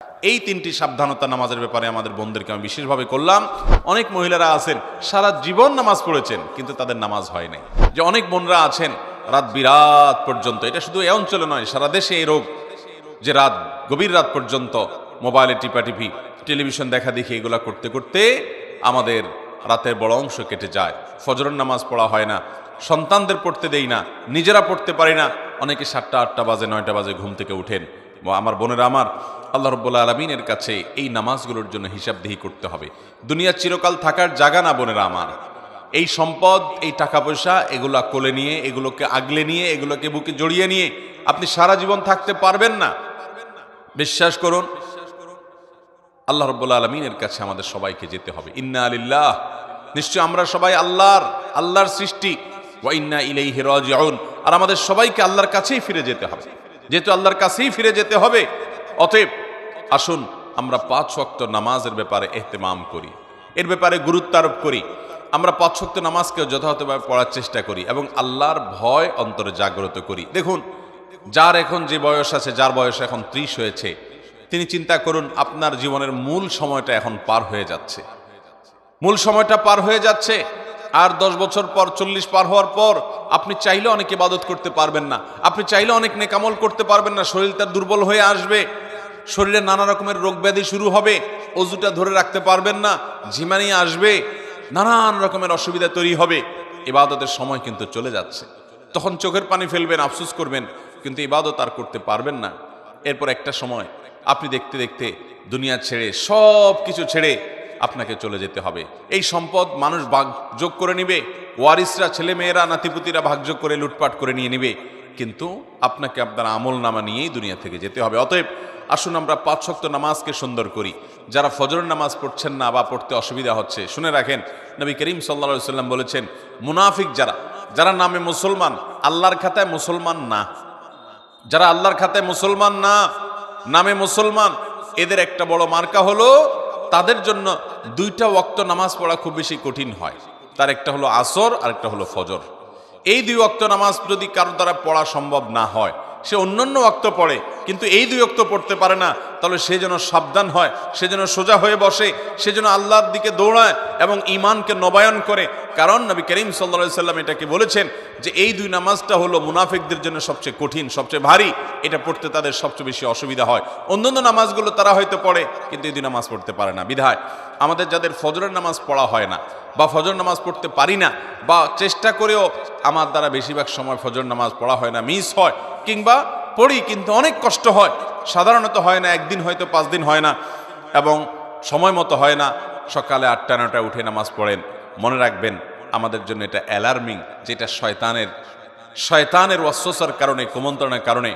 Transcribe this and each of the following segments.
এই তিনটি সাবধানতা নামাজের ব্যাপারে আমাদের বোনদেরকে আমি বিশেষভাবে করলাম। অনেক মহিলারা আছেন সারা জীবন নামাজ পড়েছেন কিন্তু তাদের নামাজ হয় নাই। যে অনেক বোনরা আছেন রাত বিরাত পর্যন্ত, এটা শুধু এই অঞ্চলে নয়, সারা দেশে এই রোগ, যে রাত গভীর রাত পর্যন্ত মোবাইলে টিপাটিপি, টেলিভিশন দেখা দেখি, এগুলা করতে করতে আমাদের রাতের বড় অংশ কেটে যায়। ফজরের নামাজ পড়া হয় না, সন্তানদের পড়তে দেই না, নিজেরা পড়তে পারি না। অনেকে 7টা 8টা বাজে 9টা বাজে ঘুম থেকে উঠেন। আমার বোনেরা আমার, আল্লাহ রাব্বুল আলামিনের কাছে এই নামাজগুলোর জন্য হিসাবদিহি করতে হবে। দুনিয়া চিরকাল থাকার জায়গা না বোনেরা আমার। এই সম্পদ, এই টাকা পয়সা, এগুলা কোলে নিয়ে, এগুলোকে আগলে নিয়ে, এগুলোকে বুকে জড়িয়ে নিয়ে আপনি সারা জীবন থাকতে পারবেন না। বিশ্বাস করুন, আল্লাহ রাব্বুল আলামিনের কাছে আমাদের সবাইকে যেতে হবে। ইন্না লিল্লাহ, নিশ্চয় আমরা সবাই আল্লাহর সৃষ্টি, ওয়া ইন্না ইলাইহি রাজিউন, আর আমাদের সবাইকে আল্লাহর কাছেই ফিরে যেতে হবে। যেহেতু আল্লাহর কাছেই ফিরে যেতে হবে, অতএব আসুন আমরা 5 ওয়াক্ত নামাজের ব্যাপারে ইহতিমাম করি, এর ব্যাপারে গুরুত্ব আরোপ করি। আমরা 5 ওয়াক্ত নামাজকে যথাযথভাবে পড়ার চেষ্টা করি এবং আল্লাহর ভয় অন্তরে জাগ্রত করি। দেখুন, যার এখন যে বয়স আছে, যার বয়স এখন 30 হয়েছে, তিনি চিন্তা করুন আপনার জীবনের মূল সময়টা এখন পার হয়ে যাচ্ছে। মূল সময়টা পার হয়ে যাচ্ছে। আর 10 বছর পর, 40 পার হওয়ার পর আপনি চাইলে অনেক ইবাদত করতে পারবেন না, আপনি চাইলে অনেক নেকামল করতে পারবেন না। শরীরটা দুর্বল হয়ে আসবে, শরীরে নানা রকমের রোগ ব্যাধি শুরু হবে, অজুটা ধরে রাখতে পারবেন না, ঝিমানি আসবে, নানান রকমের অসুবিধা তৈরি হবে। ইবাদতের সময় কিন্তু চলে যাচ্ছে। তখন চোখের পানি ফেলবেন, আফসোস করবেন, কিন্তু ইবাদত আর করতে পারবেন না। এরপর একটা সময় আপনি দেখতে দেখতে দুনিয়া ছেড়ে, সব কিছু ছেড়ে আপনাকে চলে যেতে হবে। এই সম্পদ মানুষ ভাগযোগ করে নিবে, ওয়ারিসরা, ছেলে মেয়েরা, নাতিপুতিরা ভাগযোগ করে লুটপাট করে নিয়ে নিবে, কিন্তু আপনাকে আপনার আমল নামা নিয়েই দুনিয়া থেকে যেতে হবে। অতএব আসুন আমরা 5 ওয়াক্ত নামাজকে সুন্দর করি। যারা ফজরের নামাজ পড়ছেন না বা পড়তে অসুবিধা হচ্ছে, শুনে রাখেন, নবী করিম সাল্লাল্লাহু আলাইহি ওয়াসাল্লাম বলেছেন, মুনাফিক যারা নামে মুসলমান, আল্লাহর খাতায় মুসলমান না, যারা আল্লাহর খাতায় মুসলমান না, নামে মুসলমান, এদের একটা বড় মার্কা হলো তাদের জন্য 2টা ওয়াক্ত নামাজ পড়া খুব বেশি কঠিন হয়। তার একটা হলো আসর আর একটা হলো ফজর। এই 2 ওয়াক্ত নামাজ যদি কারো দ্বারা পড়া সম্ভব না হয়, সে অন্যান্য ওয়াক্ত পড়ে কিন্তু এই 2 ওয়াক্ত পড়তে পারে না, তাহলে সে যেন সাবধান হয়, সে যেন সোজা হয়ে বসে, সে যেন আল্লাহর দিকে দৌড়ায় এবং ঈমানকে নবায়ন করে। কারণ নবী করিম সাল্লাল্লাহু আলাইহি ওয়াসাল্লাম এটাকে বলেছেন যে এই 2 নামাজটা হলো মুনাফিকদের জন্য সবচেয়ে কঠিন, সবচেয়ে ভারী, এটা পড়তে তাদের সবচেয়ে বেশি অসুবিধা হয়। অন্যান্য নামাজগুলো তারা হয়তো পড়ে কিন্তু এই 2 নামাজ পড়তে পারে না। বিধায় আমাদের যাদের ফজরের নামাজ পড়া হয় না বা ফজর নামাজ পড়তে পারি না, বা চেষ্টা করেও আমার দ্বারা বেশিরভাগ সময় ফজর নামাজ পড়া হয় না, মিস হয়, কিংবা পড়ি কিন্তু অনেক কষ্ট হয়, সাধারণত হয় না, একদিন হয়তো 5 দিন হয় না এবং সময় মতো হয় না, সকালে 8টা 9টায় উঠে নামাজ পড়েন, মনে রাখবেন আমাদের জন্য এটা অ্যালার্মিং, যেটা শয়তানের ওয়াসওয়াসার কারণে, কুমন্ত্রণার কারণে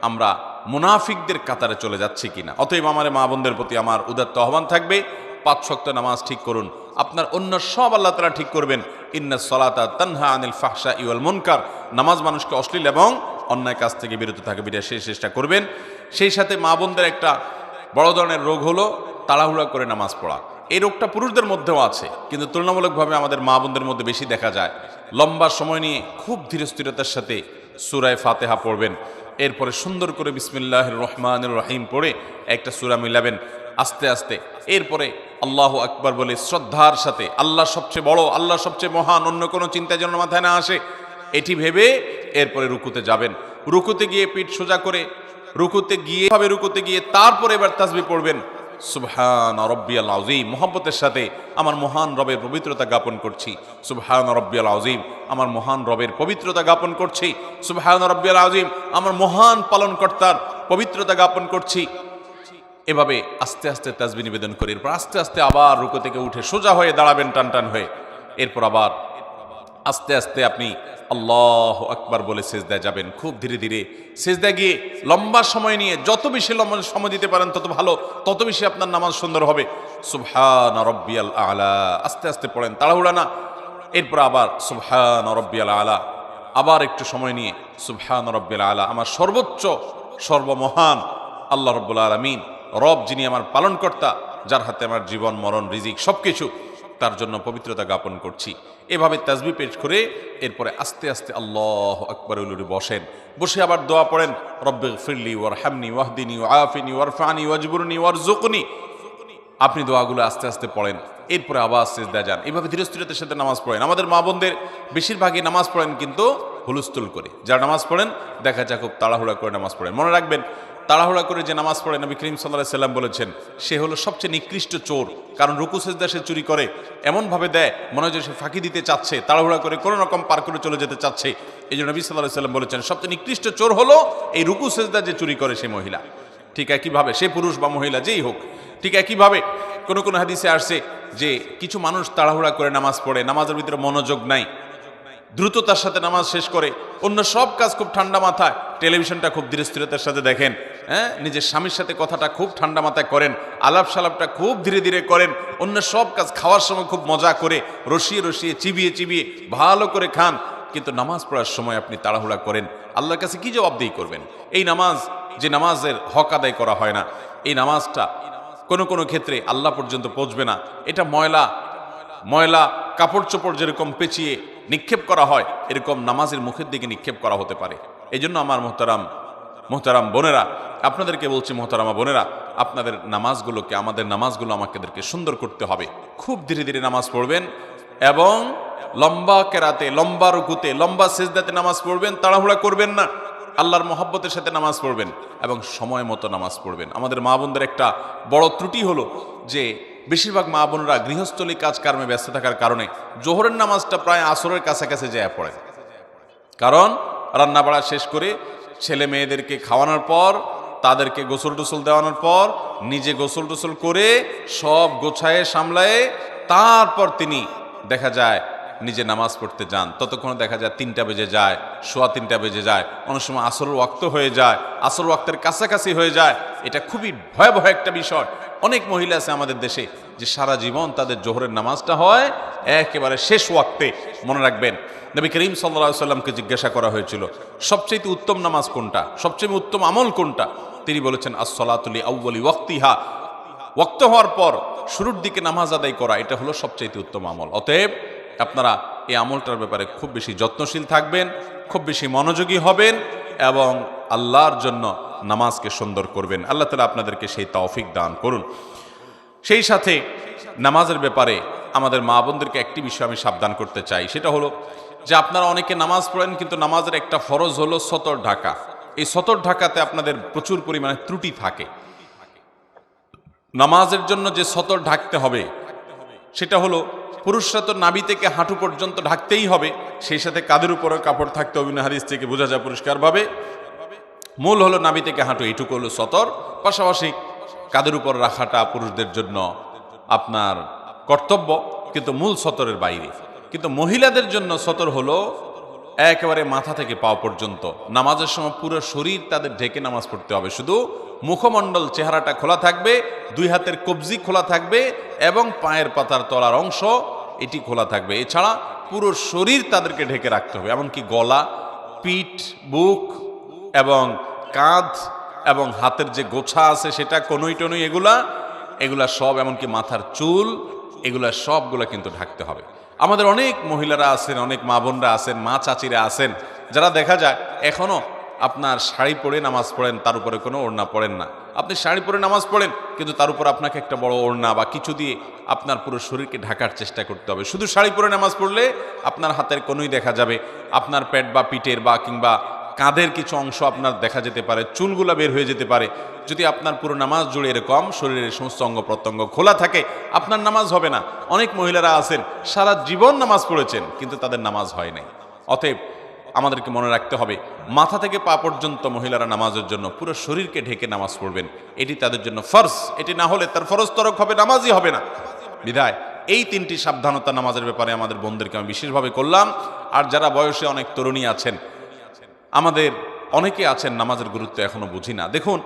আমরা মুনাফিকদের কাতারে চলে যাচ্ছি কিনা। অতএব আমার মা বোনদের প্রতি আমার উদাত্ত আহ্বান থাকবে, 5 ওয়াক্ত নামাজ ঠিক করুন, আপনার অন্য সব আল্লাহ তাআলা ঠিক করবেন। ইন্নাস সালাতা তানহা আনিল ফাহশাই ওয়াল মুনকার, নামাজ মানুষকে অশ্লীল এবং অন্যায় কাজ থেকে বিরত থাকে, বিরত সেই চেষ্টা করবেন। সেই সাথে মা বোনদের একটা বড় ধরনের রোগ হলো তাড়াহুড়া করে নামাজ পড়া। এই রোগটা পুরুষদের মধ্যেও আছে, কিন্তু তুলনামূলকভাবে আমাদের মা বোনদের মধ্যে বেশি দেখা যায়। লম্বা সময় নিয়ে খুব ধীরস্থিরতার সাথে সূরা ফাতিহা পড়বেন, এরপরে সুন্দর করে বিসমিল্লাহির রহমানির রহিম পড়ে একটা সূরা মিলাবেন আস্তে আস্তে, এরপরে আল্লাহু আকবার বলে শ্রদ্ধার সাথে, আল্লাহ সবচেয়ে বড়, আল্লাহ সবচেয়ে মহান, অন্য কোনো চিন্তা যেন মাথায় না আসে, এটি ভেবে এরপরে রুকুতে যাবেন। রুকুতে গিয়ে পিঠ সোজা করে রুকুতে গিয়ে তারপরে এবার তাসবিহ পড়বেন, সুবহান রাব্বিয়াল আযীম, মুহাব্বতের সাথে আমার মহান রবের পবিত্রতা জ্ঞাপন করছি, সুবহান রাব্বিয়াল আযীম, আমার মহান রবের পবিত্রতা জ্ঞাপন করছি, সুবহান রাব্বিয়াল আযীম, আমার মহান পালনকর্তার পবিত্রতা জ্ঞাপন করছি। এভাবে আস্তে আস্তে তাসবিহ নিবেদন করে এরপর আস্তে আস্তে আবার রুকু থেকে উঠে সোজা হয়ে দাঁড়াবেন টান হয়ে, এরপর আবার আস্তে আস্তে আপনি আল্লাহু আকবার বলে সিজদায় যাবেন। খুব ধীরে ধীরে সিজদায় গিয়ে লম্বা সময় নিয়ে, যত বেশি লম্বা সময় দিতে পারেন তত ভালো, তত বেশি আপনার নামাজ সুন্দর হবে। সুবহান রাব্বিয়াল আলা, আস্তে আস্তে পড়েন, তাড়াহুড়া না। এরপর আবার সুবহান রাব্বিয়াল আলা, আবার একটু সময় নিয়ে সুবহান রাব্বিয়াল আলা, আমার সর্বোচ্চ সর্বমহান আল্লাহ রাব্বুল আলামিন, রব যিনি আমার পালনকর্তা, যার হাতে আমার জীবন মরণ রিজিক সবকিছু, তার জন্য পবিত্রতা জ্ঞাপন করছি। এভাবে তাসবিহ পেশ করে এরপরে আস্তে আস্তে আল্লাহু আকবার বলে বসেন। বসে আবার দোয়া পড়েন, রব্বিগফিরলি ওয়ারহামনি ওয়াহদিনি ওয়াআফিনি ওয়ারফানি ওয়াজবুরনি ওয়ারযুকনি। আপনি দোয়াগুলো আস্তে আস্তে পড়েন, এরপরে আবার সিজদায় যান। এইভাবে ধীরস্থিরতার সাথে নামাজ পড়েন। আমাদের মা বোনদের বেশিরভাগই নামাজ পড়েন কিন্তু হুলস্থুল করে। যারা নামাজ পড়েন দেখা যায় খুব তাড়াহুড়া করে নামাজ পড়েন। মনে রাখবেন, তাড়াহুড়া করে যে নামাজ পড়ে নবী করিম সাল্লাল্লাহু আলাইহি সাল্লাম বলেছেন সে হলো সবচেয়ে নিকৃষ্ট চোর। কারণ রুকু সিজদা সে চুরি করে, এমনভাবে দেয় মনে হয় যে সে ফাঁকি দিতে চাচ্ছে, তাড়াহুড়া করে কোনো রকম পার করে চলে যেতে চাচ্ছে। এই জন্য নবী সাল্লাল্লাহু আলাইহি সাল্লাম বলেছেন সবচেয়ে নিকৃষ্ট চোর হলো এই রুকু সিজদা যে চুরি করে সে মহিলা। ঠিক একইভাবে সে পুরুষ বা মহিলা যেই হোক। ঠিক একইভাবে কোন হাদিসে আসছে যে কিছু মানুষ তাড়াহুড়া করে নামাজ পড়ে, নামাজের ভিতরে মনোযোগ নাই, দ্রুততার সাথে নামাজ শেষ করে, অন্য সব কাজ খুব ঠান্ডা মাথায়, টেলিভিশনটা খুব ধীরস্থিরতার সাথে দেখেন, নিজের স্বামীর সাথে কথাটা খুব ঠান্ডা মাথায় করেন, আলাপ সালাপটা খুব ধীরে ধীরে করেন, অন্য সব কাজ খাওয়ার সময় খুব মজা করে রসিয়ে রসিয়ে চিবিয়ে চিবিয়ে ভালো করে খান, কিন্তু নামাজ পড়ার সময় আপনি তাড়াহুড়া করেন, আল্লাহর কাছে কি জবাবদিহি করবেন? এই নামাজ যে নামাজের হক আদায় করা হয় না, এই নামাজটা কোনো ক্ষেত্রে আল্লাহ পর্যন্ত পৌঁছবে না। এটা ময়লা কাপড় চোপড় যেরকম পেঁচিয়ে নিক্ষেপ করা হয়, এরকম নামাজের মুখের দিকে নিক্ষেপ করা হতে পারে। এই জন্য আমার মোহতারাম বোনেরা, আপনাদেরকে বলছি, মোহতারামা বোনেরা, আপনাদের নামাজগুলোকে, আমাদের নামাজগুলো আমাদেরকে সুন্দর করতে হবে। খুব ধীরে ধীরে নামাজ পড়বেন এবং লম্বা কেরাতে, লম্বা রুকুতে, লম্বা সিজদাতে নামাজ পড়বেন। তাড়াহুড়া করবেন না, আল্লাহর মহব্বতের সাথে নামাজ পড়বেন এবং সময় মতো নামাজ পড়বেন। আমাদের মা বোনদের একটা বড় ত্রুটি হলো যে বেশিরভাগ মা বোনরা গৃহস্থলী কাজকর্মে ব্যস্ত থাকার কারণে জোহরের নামাজটা প্রায় আসরের কাছাকাছি যায় পড়েন। কারণ রান্না বাড়া শেষ করে ছেলে মেয়েদেরকে খাওয়ানোর পর, তাদেরকে গোসল টোসল দেওয়ানোর পর, নিজে গোসল টোসল করে সব গোছায়ে সামলায়ে তারপর তিনি দেখা যায় নিজে নামাজ পড়তে যান। ততক্ষণ দেখা যায় 3টা বেজে যায়, সোয়া 3টা বেজে যায়, অনেক সময় আসরের ওয়াক্ত হয়ে যায়, আসর ওয়াক্তের কাছাকাছি হয়ে যায়। এটা খুবই ভয়াবহ একটা বিষয়। অনেক মহিলা আছে আমাদের দেশে যে সারা জীবন তাদের জোহরের নামাজটা হয় একেবারে শেষ ওয়াক্তে। মনে রাখবেন, নবী করিম সাল্লাল্লাহু আলাইহি সাল্লামকে জিজ্ঞাসা করা হয়েছিল সবচেয়ে উত্তম নামাজ কোনটা, সবচেয়ে উত্তম আমল কোনটা? তিনি বলেছেন আস-সালাতু লি আউয়ালি ওয়াক্তিহা, ওয়াক্ত হওয়ার পর শুরুর দিকে নামাজ আদায় করা, এটা হলো সবচেয়ে উত্তম আমল। অতএব আপনারা এই আমলটার ব্যাপারে খুব বেশি যত্নশীল থাকবেন, খুব বেশি মনোযোগী হবেন এবং আল্লাহর জন্য নামাজকে সুন্দর করবেন। আল্লাহ তাআলা আপনাদেরকে সেই তৌফিক দান করুন। সেই সাথে নামাজের ব্যাপারে আমাদের মা বোনদেরকে একটি বিষয় আমি সাবধান করতে চাই, সেটা হলো যে আপনারা অনেকে নামাজ পড়েন কিন্তু নামাজের একটা ফরজ হলো সতর ঢাকা। এই সতর ঢাকাতে আপনাদের প্রচুর পরিমাণে ত্রুটি থাকে। নামাজের জন্য যে সতর ঢাকতে হবে সেটা হলো পুরুষরা তো নাভি থেকে হাঁটু পর্যন্ত ঢাকতেই হবে, সেই সাথে কাঁধের উপরে কাপড় থাকতে হবে। হাদিস থেকে বোঝা যায় পরিষ্কারভাবে মূল হলো নাভি থেকে হাঁটু, এইটুকু হলো সতর। পাশাপাশি কাঁধের উপর রাখাটা পুরুষদের জন্য আপনার কর্তব্য, কিন্তু মূল সতরের বাইরে। কিন্তু মহিলাদের জন্য সতর হলো একেবারে মাথা থেকে পা পর্যন্ত। নামাজের সময় পুরো শরীর তাদের ঢেকে নামাজ পড়তে হবে, শুধু মুখমণ্ডল চেহারাটা খোলা থাকবে, 2 হাতের কবজি খোলা থাকবে এবং পায়ের পাতার তলার অংশ এটি খোলা থাকবে। এছাড়া পুরো শরীর তাদেরকে ঢেকে রাখতে হবে, এমনকি গলা, পিঠ, বুক এবং কাঁধ এবং হাতের যে গোছা আছে সেটা, কনুই টনুই, এগুলা সব, এমনকি মাথার চুল, এগুলা সবগুলা কিন্তু ঢাকতে হবে। আমাদের অনেক মহিলারা আছেন, অনেক মা বোনরা আছেন, মা চাচিরা আছেন, যারা দেখা যায় এখনো আপনার শাড়ি পরে নামাজ পড়েন, তার উপরে কোনো ওড়না পড়েন না। আপনি শাড়ি পরে নামাজ পড়েন কিন্তু তার উপর আপনাকে একটা বড় ওড়না বা কিছু দিয়ে আপনার পুরো শরীরকে ঢাকার চেষ্টা করতে হবে। শুধু শাড়ি পরে নামাজ পড়লে আপনার হাতের কোনোই দেখা যাবে, আপনার পেট বা পিঠের বা কিংবা কাঁধের কিছু অংশ আপনার দেখা যেতে পারে, চুলগুলা বের হয়ে যেতে পারে। যদি আপনার পুরো নামাজ জুড়ে এরকম শরীরের সমস্ত অঙ্গ প্রত্যঙ্গ খোলা থাকে, আপনার নামাজ হবে না। অনেক মহিলারা আছেন সারা জীবন নামাজ পড়েছেন কিন্তু তাদের নামাজ হয় নাই। অতএব আমাদেরকে মনে রাখতে হবে মাথা থেকে পা পর্যন্ত মহিলারা নামাজের জন্য পুরো শরীরকে ঢেকে নামাজ পড়বেন, এটি তাদের জন্য ফরজ। এটি না হলে তার ফরজ তরক হবে, নামাজই হবে না। বিধায় এই 3টি সাবধানতা নামাজের ব্যাপারে আমাদের বোনদেরকে আমি বিশেষভাবে করলাম। আর যারা বয়সে অনেক তরুণী আছেন, আমাদের অনেকে আছেন নামাজের গুরুত্ব এখনো বুঝি না। দেখুন,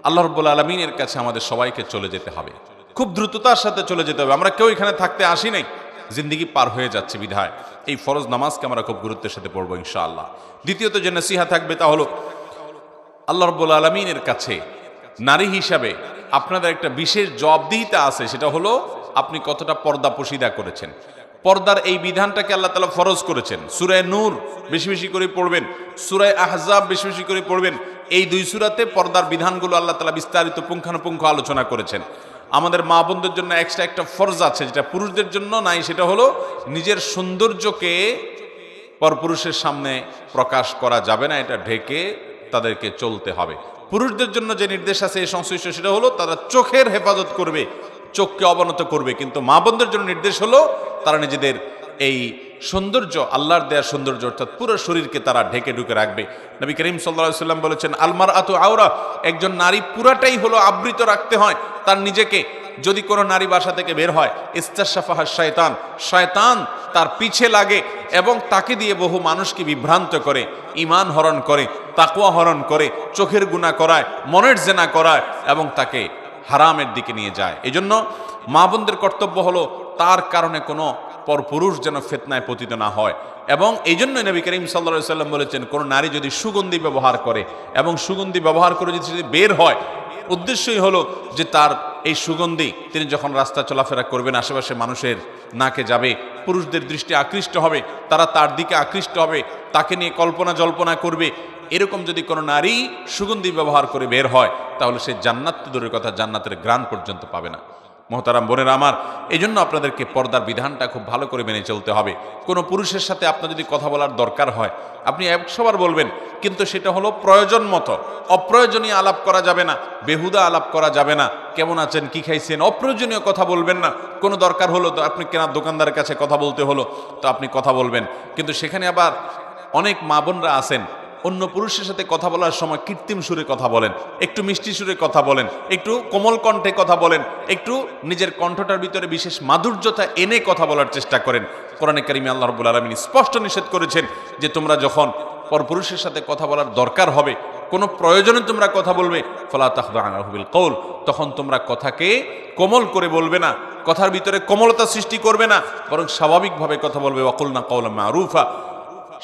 আল্লাহ রাব্বুল আলামিনের কাছে আমাদের সবাইকে চলে যেতে হবে, খুব দ্রুততার সাথে চলে যেতে হবে। আমরা কেউ এখানে থাকতে আসি নাই, জিন্দেগি পার হয়ে যাচ্ছে। বিধায় এই ফরজ নামাজকে আমরা খুব গুরুত্বের সাথে পড়বো ইনশাআল্লাহ। দ্বিতীয়ত যে নসিহা থাকবে তা হলো আল্লাহ রাব্বুল আলামিনের কাছে নারী হিসাবে আপনাদের একটা বিশেষ জবাবদিহিতা আছে, সেটা হলো আপনি কতটা পর্দা পশিদা করেছেন। পর্দার এই বিধানটাকে আল্লাহ তাআলা ফরজ করেছেন। সূরা নূর বেশি বেশি করে পড়বেন, সূরা আহজাব বেশি বেশি করে পড়বেন। এই দুই সূরাতে পর্দার বিধানগুলো আল্লাহ তাআলা বিস্তারিত পুঙ্খানুপুঙ্খ আলোচনা করেছেন। আমাদের মা বোনদের জন্য এক্সট্রা একটা ফরজ আছে, যেটা পুরুষদের জন্য নাই, সেটা হলো নিজের সৌন্দর্যকে পরপুরুষের সামনে প্রকাশ করা যাবে না, এটা ঢেকে তাদেরকে চলতে হবে। পুরুষদের জন্য যে নির্দেশ আছে এই সংশ্লিষ্ট, সেটা হলো তারা চোখের হেফাজত করবে, চোখকে অবনত করবে। কিন্তু মা বোনদের জন্য নির্দেশ হলো তারা নিজেদের এই সৌন্দর্য, আল্লাহর দেয়া সৌন্দর্য অর্থাৎ পুরো শরীরকে তারা ঢেকে ঢুকে রাখবে। নবী করিম সাল্লাল্লাহু আলাইহি ওয়াসাল্লাম বলেছেন, আলমার আতু আওরা, একজন নারী পুরাটাই হলো আবৃত রাখতে হয় তার নিজেকে। যদি কোনো নারী বাসা থেকে বের হয়, ইস্তাশাফাহা শয়তান, শয়তান তার পিছে লাগে এবং তাকে দিয়ে বহু মানুষকে বিভ্রান্ত করে, ঈমান হরণ করে, তাকওয়া হরণ করে, চোখের গুনাহ করায়, মনের জেনা করায় এবং তাকে হারামের দিকে নিয়ে যায়। এজন্য মা বোনদের কর্তব্য হলো তার কারণে কোনো পরপুরুষ যেন ফিতনায় পতিত না হয়। এবং এই জন্যই নবী করিম সাল্লাল্লাহু আলাইহি ওয়াসাল্লাম বলেছেন, কোনো নারী যদি সুগন্ধি ব্যবহার করে এবং সুগন্ধি ব্যবহার করে যদি বের হয়, উদ্দেশ্যই হলো যে তার এই সুগন্ধি তিনি যখন রাস্তা চলাফেরা করবেন, আশেপাশে মানুষের নাকে যাবে, পুরুষদের দৃষ্টি আকৃষ্ট হবে, তারা তার দিকে আকৃষ্ট হবে, তাকে নিয়ে কল্পনা জল্পনা করবে। এরকম যদি কোনো নারী সুগন্ধি ব্যবহার করে বের হয়, তাহলে সে জান্নাত তো দূরের কথা, জান্নাতের ঘ্রাণ পর্যন্ত পাবে না। মোহতারাম বোনেরা আমার, এই জন্য আপনাদেরকে পর্দার বিধানটা খুব ভালো করে মেনে চলতে হবে। কোনো পুরুষের সাথে আপনার যদি কথা বলার দরকার হয়, আপনি 100 বার বলবেন, কিন্তু সেটা হলো প্রয়োজন মতো। অপ্রয়োজনীয় আলাপ করা যাবে না, বেহুদা আলাপ করা যাবে না। কেমন আছেন, কি খাইছেন, অপ্রয়োজনীয় কথা বলবেন না। কোনো দরকার হলো তো আপনি কেনার দোকানদারের কাছে কথা বলতে হলো, তো আপনি কথা বলবেন। কিন্তু সেখানে আবার অনেক মা বোনরা আছেন, অন্য পুরুষের সাথে কথা বলার সময় কৃত্রিম সুরে কথা বলেন, একটু মিষ্টি সুরে কথা বলেন, একটু কোমল কণ্ঠে কথা বলেন, একটু নিজের কণ্ঠটার ভিতরে বিশেষ মাধুর্যতা এনে কথা বলার চেষ্টা করেন। কোরআনে কারিমে আল্লাহ রাব্বুল আলামিন স্পষ্ট নিষেধ করেছেন যে তোমরা যখন পরপুরুষের সাথে কথা বলার দরকার হবে, কোনো প্রয়োজনে তোমরা কথা বলবে, ফালা তাখদা'না বিল কওল, তখন তোমরা কথাকে কোমল করে বলবে না, কথার ভিতরে কোমলতা সৃষ্টি করবে না, বরং স্বাভাবিকভাবে কথা বলবে। ওয়াকুলনা কাওলাম মারুফা,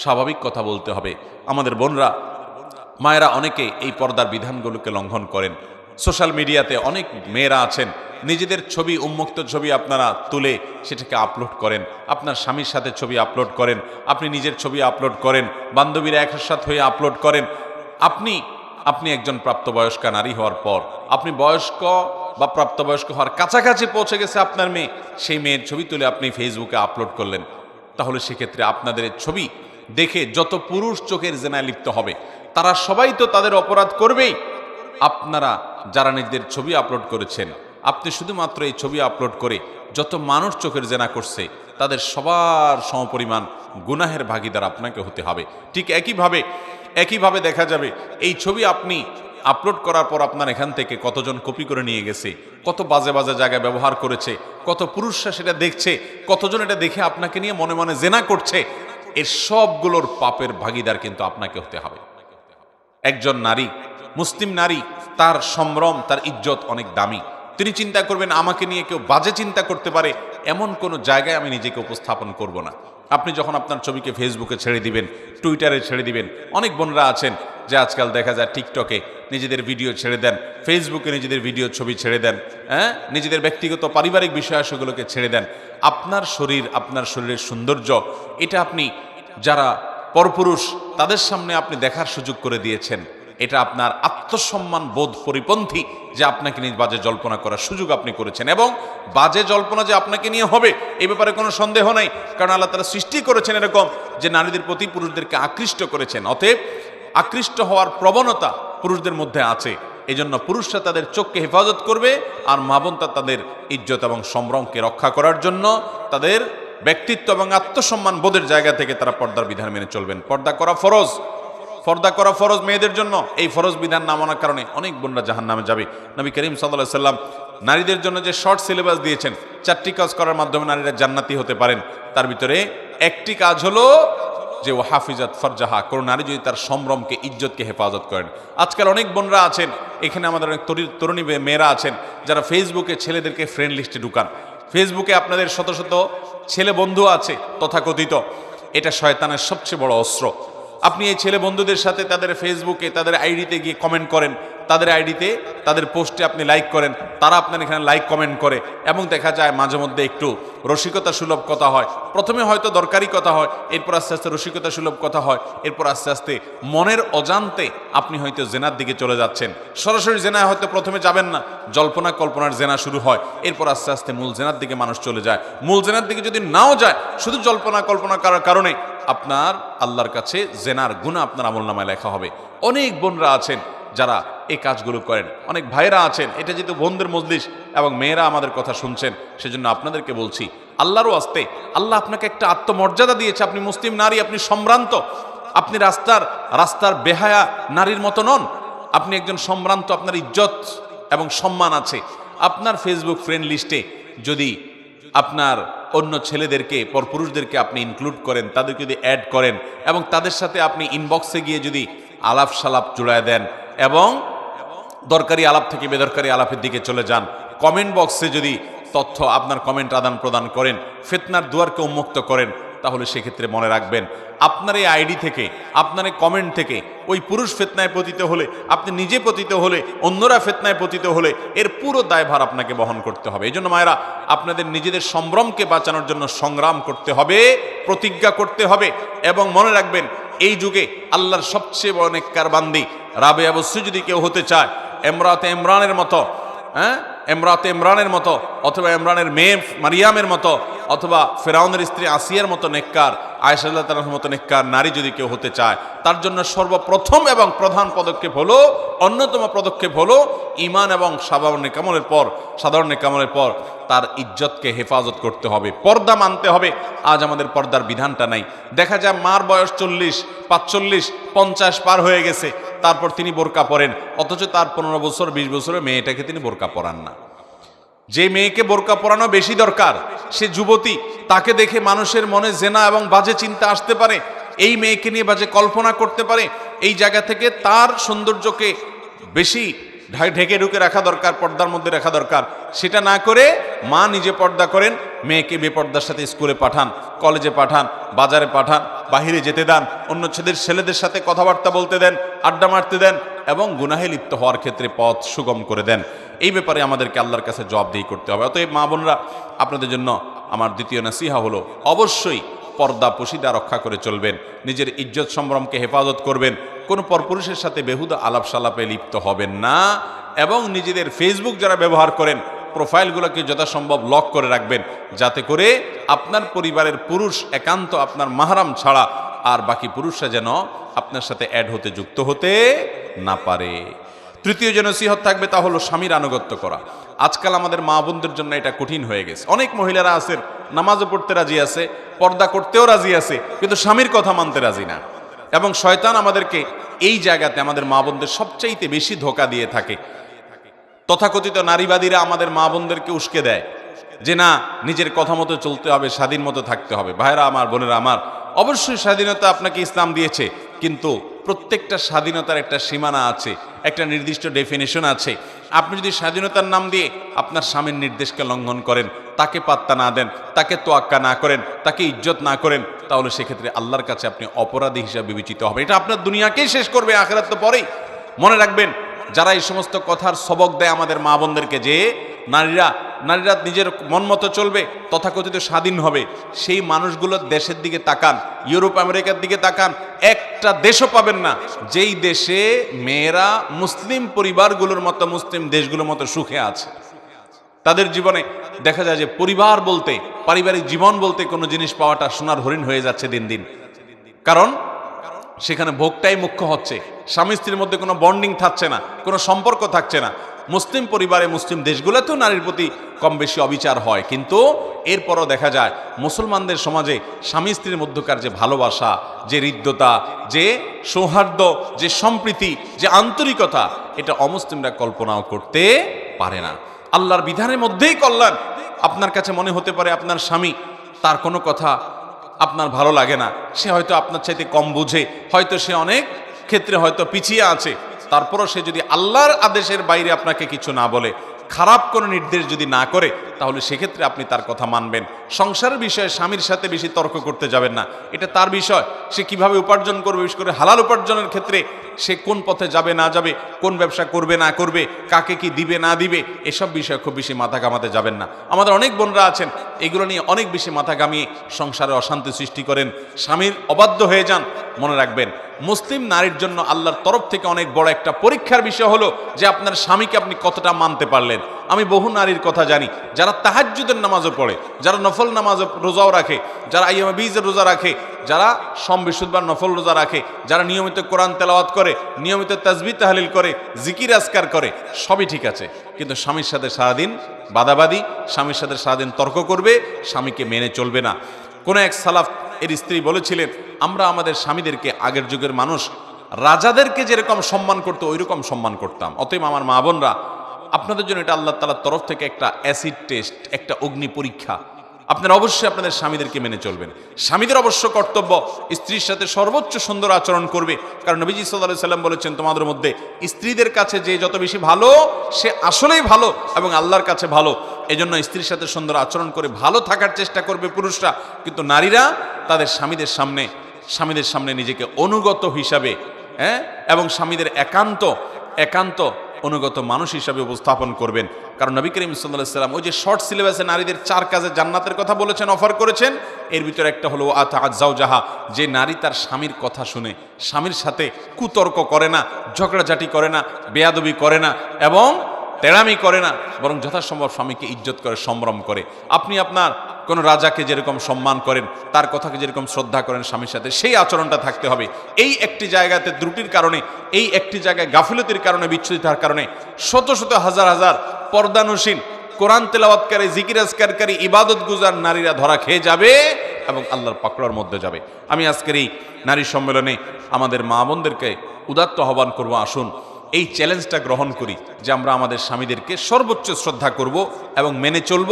স্বাভাবিক কথা বলতে হবে। আমাদের বোনরা, মায়েরা অনেকে এই পর্দার বিধানগুলোকে লঙ্ঘন করেন। সোশ্যাল মিডিয়াতে অনেক মেয়েরা আছেন, নিজেদের ছবি, উন্মুক্ত ছবি আপনারা তুলে সেটাকে আপলোড করেন, আপনার স্বামীর সাথে ছবি আপলোড করেন, আপনি নিজের ছবি আপলোড করেন, বান্ধবীরা একসাথে হয়ে আপলোড করেন। আপনি একজন প্রাপ্তবয়স্কা নারী হওয়ার পর, আপনি বয়স্ক বা প্রাপ্তবয়স্ক হওয়ার কাছাকাছি পৌঁছে গেছে আপনার মেয়ে, সেই মেয়ের ছবি তুলে আপনি ফেসবুকে আপলোড করলেন। তাহলে সেক্ষেত্রে আপনাদের ছবি দেখে যত পুরুষ চোখের জেনায় লিপ্ত হবে, তারা সবাই তো তাদের অপরাধ করবেই। আপনারা যারা নিজেদের ছবি আপলোড করেছেন, আপনি শুধুমাত্র এই ছবি আপলোড করে যত মানুষ চোখের জেনা করছে, তাদের সবার সমপরিমাণ গুনাহের ভাগীদার আপনাকে হতে হবে। ঠিক একইভাবে দেখা যাবে এই ছবি আপনি আপলোড করার পর আপনার এখান থেকে কতজন কপি করে নিয়ে গেছে, কত বাজে বাজে জায়গায় ব্যবহার করেছে, কত পুরুষরা সেটা দেখছে, কতজন এটা দেখে আপনাকে নিয়ে মনে মনে জেনা করছে, এর সবগুলোর পাপের ভাগীদার কিন্তু আপনাকে হতে হবে। একজন নারী, মুসলিম নারী, তার সম্ভ্রম, তার ইজ্জত অনেক দামি। তিনি চিন্তা করবেন আমাকে নিয়ে কেউ বাজে চিন্তা করতে পারে, এমন কোনো জায়গায় আমি নিজেকে উপস্থাপন করব না। আপনি যখন আপনার ছবিকে ফেসবুকে ছেড়ে দিবেন, টুইটারে ছেড়ে দিবেন, অনেক বোনরা আছেন যে আজকাল দেখা যায় টিকটকে নিজেদের ভিডিও ছেড়ে দেন, ফেসবুকে নিজেদের ভিডিও ছবি ছেড়ে দেন, নিজেদের ব্যক্তিগত পারিবারিক বিষয়াবলীগুলোকে ছেড়ে দেন। আপনার শরীর, আপনার শরীরের সৌন্দর্য, এটা আপনি যারা পরপুরুষ তাদের সামনে আপনি দেখার সুযোগ করে দিয়েছেন। এটা আপনার আত্মসম্মান বোধ পরিপন্থী যে আপনাকে নিয়ে বাজে জল্পনা করার সুযোগ আপনি করেছেন, এবং বাজে জল্পনা যে আপনাকে নিয়ে হবে এই ব্যাপারে কোনো সন্দেহ নাই। কারণ আল্লাহ তাআলা সৃষ্টি করেছেন এরকম যে নারীদের প্রতি পুরুষদেরকে আকৃষ্ট করেছেন। অতএব আকৃষ্ট হওয়ার প্রবণতা পুরুষদের মধ্যে আছে। এই জন্য পুরুষরা তাদের চোখকে হেফাজত করবে, আর মা বোনরা তাদের ইজ্জত এবং সম্ভ্রমকে রক্ষা করার জন্য তাদের ব্যক্তিত্ব এবং আত্মসম্মান বোধের জায়গা থেকে তারা পর্দার বিধান মেনে চলবেন। পর্দা করা ফরজ মেয়েদের জন্য। এই ফরজ বিধান না মানার কারণে অনেক বোনরা জাহান্নামে যাবে। নবী করিম সাল্লাল্লাহু আলাইহি সাল্লাম নারীদের জন্য যে শর্ট সিলেবাস দিয়েছেন, 4টি কাজ করার মাধ্যমে নারীরা জান্নাতি হতে পারেন, তার ভিতরে একটি কাজ হলো যে ও হাফিজাত ফরজাহা, কোন নারী যদি তার সম্ভ্রমকে, ইজ্জতকে হেফাজত করেন। আজকাল অনেক বোনরা আছেন, এখানে আমাদের অনেক তরুণী মেয়েরা আছেন যারা ফেসবুকে ছেলেদেরকে ফ্রেন্ড লিস্টে ঢুকান। ফেসবুকে আপনাদের শত শত ছেলে বন্ধু আছে তথাকথিত, এটা শয়তানের সবচেয়ে বড় অস্ত্র। আপনি এই ছেলে বন্ধুদের সাথে তাদের ফেসবুকে, তাদের আইডিতে গিয়ে কমেন্ট করেন, তাদের আইডিতে তাদের পোস্টে আপনি লাইক করেন, তারা আপনার এখানে লাইক কমেন্ট করে, এবং দেখা যায় মাঝে মধ্যে একটু রসিকতা সুলভ কথা হয়। প্রথমে হয়তো দরকারি কথা হয়, এরপর আস্তে আস্তে রসিকতা সুলভ কথা হয়, এরপর আস্তে আস্তে মনের অজান্তে আপনি হয়তো জেনার দিকে চলে যাচ্ছেন। সরাসরি জেনায় হয়তো প্রথমে যাবেন না, জল্পনা কল্পনার জেনা শুরু হয়, এরপর আস্তে আস্তে মূল জেনার দিকে মানুষ চলে যায়। মূল জেনার দিকে যদি নাও যায়, শুধু জল্পনা কল্পনা করার কারণে আপনার আল্লাহর কাছে জেনার গুনাহ আপনার আমলনামায় লেখা হবে। অনেক বোনরা আছেন যারা এই কাজগুলো করেন, অনেক ভাইরা আছেন। এটা যেহেতু বোনদের মজলিস এবং মেয়েরা আমাদের কথা শুনছেন, সেজন্য আপনাদেরকে বলছি, আল্লাহরও আস্তে আল্লাহ আপনাকে একটা আত্মমর্যাদা দিয়েছে। আপনি মুসলিম নারী, আপনি সম্ভ্রান্ত, আপনি রাস্তার বেহায়া নারীর মতো নন। আপনি একজন সম্ভ্রান্ত, আপনার ইজ্জত এবং সম্মান আছে। আপনার ফেসবুক ফ্রেন্ড লিস্টে যদি আপনার অন্য ছেলেদেরকে, পরপুরুষদেরকে আপনি ইনক্লুড করেন, তাদেরকে যদি অ্যাড করেন, এবং তাদের সাথে আপনি ইনবক্সে গিয়ে যদি আলাপ সালাপ জুড়ায় দেন, এবং দরকারি আলাপ থেকে বেদরকারি আলাপের দিকে চলে যান, কমেন্ট বক্সে যদি তথ্য আপনার কমেন্ট আদান প্রদান করেন, ফিতনার দুয়ারকে উন্মুক্ত করেন, তাহলে সেক্ষেত্রে মনে রাখবেন, আপনার এই আইডি থেকে, আপনার এই কমেন্ট থেকে ওই পুরুষ ফিতনায় পতিত হলে, আপনি নিজে পতিত হলে, অন্যরা ফিতনায় পতিত হলে, এর পুরো দায়ভার আপনাকে বহন করতে হবে। এই জন্য মায়েরা, আপনাদের নিজেদের সম্ভ্রমকে বাঁচানোর জন্য সংগ্রাম করতে হবে, প্রতিজ্ঞা করতে হবে, এবং মনে রাখবেন, এই যুগে আল্লাহর সবচেয়ে বড় নেককার বান্দি রাবেয়া বসরি যদি কেউ হতে চায়, ইমরাতে ইমরানের মতো, ইমরাতে ইমরানের মতো, অথবা ইমরানের মেয়ে মারিয়ামের মতো, অথবা ফেরাউনের স্ত্রী আসিয়ার মতো নেককার, আয়েশা রাদিয়াল্লাহু তাআলার মতো নেককার নারী যদি কেউ হতে চায়, তার জন্য সর্বপ্রথম এবং প্রধান পদক্ষেপ হলো, অন্যতম পদক্ষেপ হলো, ঈমান এবং সাধারণ নেকামলের পর তার ইজ্জতকে হেফাজত করতে হবে, পর্দা মানতে হবে। আজ আমাদের পর্দার বিধানটা নাই। দেখা যায় মার বয়স 40, 45, 50 পার হয়ে গেছে, তারপর তিনি বোরকা পরেন, অথচ তার 15 বছর 20 বছরের মেয়েটাকে তিনি বোরকা পরান না। যে মেয়েকে বোরকা পরানো বেশি দরকার, সে যুবতী, তাকে দেখে মানুষের মনে জেনা এবং বাজে চিন্তা আসতে পারে, এই মেয়েকে নিয়ে বাজে কল্পনা করতে পারে। এই জায়গা থেকে তার সৌন্দর্যকে বেশি ঢেকে ঢুকে রাখা দরকার, পর্দার মধ্যে রাখা দরকার। সেটা না করে মা নিজে পর্দা করেন, মেয়েকে বেপর্দার সাথে স্কুলে পাঠান, কলেজে পাঠান, বাজারে পাঠান, বাহিরে যেতে দেন, অন্য ছেলেদের সাথে কথাবার্তা বলতে দেন, আড্ডা মারতে দেন, এবং গুনাহে লিপ্ত হওয়ার ক্ষেত্রে পথ সুগম করে দেন। এই ব্যাপারে আমাদেরকে আল্লাহর কাছে জবাবদিহি করতে হবে। অতএব মা বোনরা, আপনাদের জন্য আমার দ্বিতীয় নসিহা হলো, অবশ্যই পর্দা পশিদা রক্ষা করে চলবেন, নিজের ইজ্জত সম্ভ্রমকে হেফাজত করবেন, কোনো পরপুরুষের সাথে বেহুদা আলাপ সালাপে লিপ্ত হবেন না, এবং নিজেদের ফেসবুক যারা ব্যবহার করেন, প্রোফাইলগুলোকে যথাসম্ভব লক করে রাখবেন, যাতে করে আপনার পরিবারের পুরুষ একান্ত আপনার মাহরাম ছাড়া আর বাকি পুরুষরা যেন আপনার সাথে অ্যাড হতে, যুক্ত হতে না পারে। তৃতীয় যে নসিহত থাকবে তা হলো স্বামীর আনুগত্য করা। আজকাল আমাদের মা বোনদের জন্য এটা কঠিন হয়ে গেছে। অনেক মহিলারা আছেন, নামাজও পড়তে রাজি আছে, পর্দা করতেও রাজি আছে, কিন্তু স্বামীর কথা মানতে রাজি না। এবং শয়তান আমাদেরকে এই জায়গাতে, আমাদের মা বোনদের সবচাইতে বেশি ধোঁকা দিয়ে থাকে। তথাকথিত নারীবাদীরা আমাদের মা বোনদেরকে উস্কে দেয় যে না, নিজের কথা মতো চলতে হবে, স্বাধীন মতো থাকতে হবে। ভাইরা আমার, বোনেরা আমার, অবশ্যই স্বাধীনতা আপনাকে ইসলাম দিয়েছে, কিন্তু প্রত্যেকটা স্বাধীনতার একটা সীমানা আছে, একটা নির্দিষ্ট ডেফিনেশন আছে। আপনি যদি স্বাধীনতার নাম দিয়ে আপনার স্বামীর নির্দেশকে লঙ্ঘন করেন, তাকে পাত্তা না দেন, তাকে তোয়াক্কা না করেন, তাকে ইজ্জত না করেন, তাহলে সেক্ষেত্রে আল্লাহর কাছে আপনি অপরাধী হিসাবে বিবেচিত হবে। এটা আপনার দুনিয়াকেই শেষ করবে, আখিরাত তো পরেই। মনে রাখবেন, যারা এই সমস্ত কথার সবক দেয় আমাদের মা বোনদেরকে যে নারীরা নিজের মন মতো চলবে, তথাকথিত স্বাধীন হবে, সেই মানুষগুলোর দেশের দিকে তাকান, ইউরোপ আমেরিকার দিকে তাকান, একটা দেশও পাবেন না যেই দেশে মেয়েরা মুসলিম পরিবারগুলোর মতো, মুসলিম দেশগুলোর মতো সুখে আছে। তাদের জীবনে দেখা যায় যে পরিবার বলতে, পারিবারিক জীবন বলতে কোনো জিনিস পাওয়াটা সোনার হরিণ হয়ে যাচ্ছে দিন দিন। কারণ সেখানে ভোগটাই মুখ্য হচ্ছে, স্বামী স্ত্রীর মধ্যে কোনো বন্ডিং থাকছে না, কোনো সম্পর্ক থাকছে না। মুসলিম পরিবারে, মুসলিম দেশগুলোতেও নারীর প্রতি কম বেশি অবিচার হয়, কিন্তু এরপরও দেখা যায় মুসলমানদের সমাজে স্বামী স্ত্রীর মধ্যকার যে ভালোবাসা, যে হৃদ্যতা, যে সৌহার্দ্য, যে সম্প্রীতি, যে আন্তরিকতা, এটা অমুসলিমরা কল্পনাও করতে পারে না। আল্লাহর বিধানের মধ্যেই কল্যাণ। আপনার কাছে মনে হতে পারে আপনার স্বামী, তার কোনো কথা আপনার ভালো লাগে না, সে হয়তো আপনার চাইতে কম বুঝে, হয়তো সে অনেক ক্ষেত্রে হয়তো পিছিয়ে আছে, তারপরও সে যদি আল্লাহর আদেশের বাইরে আপনাকে কিছু না বলে, খারাপ কোনো নির্দেশ যদি না করে তাহলে সেক্ষেত্রে আপনি তার কথা মানবেন। সংসারের বিষয়ে স্বামীর সাথে বেশি তর্ক করতে যাবেন না, এটা তার বিষয়। সে কিভাবে উপার্জন করবে, বিশেষ করে হালাল উপার্জনের ক্ষেত্রে সে কোন পথে যাবে না যাবে, কোন ব্যবসা করবে না করবে, কাকে কি দিবে না দিবে, এসব বিষয়ে খুব বেশি মাথা ঘামাতে যাবেন না। আমাদের অনেক বোনরা আছেন এগুলো নিয়ে অনেক বেশি মাথা ঘামিয়ে সংসারে অশান্তি সৃষ্টি করেন, স্বামীর অবাধ্য হয়ে যান। মনে রাখবেন, মুসলিম নারীর জন্য আল্লাহর তরফ থেকে অনেক বড় একটা পরীক্ষার বিষয় হলো যে আপনার স্বামীকে আপনি কতটা মানতে পারলেন। আমি বহু নারীর কথা জানি যারা তাহাজ্জুদের নামাজও পড়ে, যারা নফল নামাজ রোজাও রাখে, যারা আইয়ামে বীজের রোজা রাখে, যারা সোম বৃহস্পতিবার নফল রোজা রাখে, যারা নিয়মিত কোরআন তেলাওয়াত করে, নিয়মিত তাসবিহ তাহলিল করে, জিকির আজকার করে, সবই ঠিক আছে, কিন্তু স্বামীর সাথে সারাদিন বাদাবাদি, স্বামীর সাথে সারাদিন তর্ক করবে, স্বামীকে মেনে চলবে না। কোন এক সালাফ এর স্ত্রী বলেছিলেন, আমরা আমাদের স্বামীদেরকে আগের যুগের মানুষ রাজাদেরকে যেরকম সম্মান করতো ওই রকম সম্মান করতাম। অতএব আমার মা বোনরা, আপনাদের জন্য এটা আল্লাহ তাআলার তরফ থেকে একটা অ্যাসিড টেস্ট, একটা অগ্নি পরীক্ষা। আপনারা অবশ্যই আপনাদের স্বামীদেরকে মেনে চলবেন। স্বামীদের অবশ্য কর্তব্য স্ত্রীর সাথে সর্বোচ্চ সুন্দর আচরণ করবে, কারণ নবীজি সাল্লাল্লাহু আলাইহি সাল্লাম বলেছেন, তোমাদের মধ্যে স্ত্রীদের কাছে যে যত বেশি ভালো সে আসলেই ভালো এবং আল্লাহর কাছে ভালো। এজন্য স্ত্রীর সাথে সুন্দর আচরণ করে ভালো থাকার চেষ্টা করবে পুরুষরা, কিন্তু নারীরা তাদের স্বামীদের সামনে নিজেকে অনুগত হিসাবে, এবং স্বামীদের একান্ত অনুগত মানুষ হিসাবে উপস্থাপন করবেন। কারণ নবী করিম সাল্লাল্লাহু আলাইহি ওয়াসাল্লাম ওই যে শর্ট সিলেবাসে নারীদের 4 কাজে জান্নাতের কথা বলেছেন, অফার করেছেন, এর ভিতরে একটা হলো আতাআত যাওজাহা, যে নারী তার স্বামীর কথা শুনে স্বামীর সাথে কুতর্ক করে না, ঝগড়াঝাটি করে না, বেয়াদবি করে না এবং তেড়ামি করে না, বরং যথাসম্ভব স্বামীকে ইজ্জত করে, সম্ভ্রম করে। আপনি আপনার কোন রাজাকে যেরকম সম্মান করেন, তার কথাকে যেরকম শ্রদ্ধা করেন স্বামীর সাথে, সেই আচরণটা থাকতে হবে। এই একটি জায়গাতে ত্রুটির কারণে, এই একটি জায়গায় গাফিলতির কারণে, বিচ্ছুরিতার কারণে শত শত হাজার হাজার পর্দানুসীন, কোরআন তেলাওয়াতকারী, জিকির আজকারকারী, ইবাদত গুজার নারীরা ধরা খেয়ে যাবে এবং আল্লাহর পাকড়ার মধ্যে যাবে। আমি আজকের এই নারী সম্মেলনে আমাদের মা বোনদেরকে উদাত্ত আহ্বান করব, আসুন এই চ্যালেঞ্জটা গ্রহণ করি যে আমরা আমাদের স্বামীদেরকে সর্বোচ্চ শ্রদ্ধা করব এবং মেনে চলব।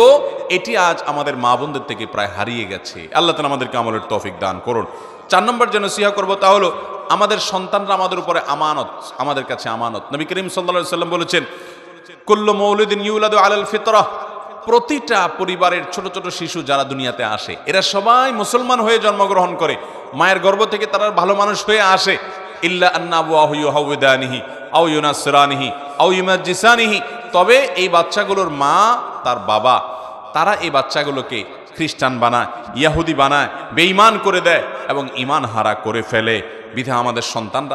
এটি আজ আমাদের মা বোনদের থেকে প্রায় হারিয়ে গেছে। আল্লাহ তাআলা আমাদেরকে আমলের তৌফিক দান করুন। 4 নম্বর যে নসিহত করব তা হলো, আমাদের সন্তানরা আমাদের উপরে আমানত, আমাদের কাছে আমানত। নবী করিম সাল্লাল্লাহু আলাইহি সাল্লাম বলেছেন, কুল্লু মাউলুদিন ইউলাদু আলাল ফিতরাহ, প্রতিটা পরিবারের ছোট ছোট শিশু যারা দুনিয়াতে আসে এরা সবাই মুসলমান হয়ে জন্মগ্রহণ করে, মায়ের গর্ভ থেকে তারা ভালো মানুষ হয়ে আসে। ইল্লা আন্না আবওয়াহু ইউহাউদানিহি আও ইউনাসরানিহি আও ইউমাজ্জিসানিহি, তবে এই বাচ্চাগুলোর মা, তার বাবা, তারা এই বাচ্চাগুলোকে খ্রিস্টান বানায়, ইয়াহুদি বানায়, বেঈমান করে দেয় এবং ঈমান হারা করে ফেলে। বিধায় আমাদের সন্তানরা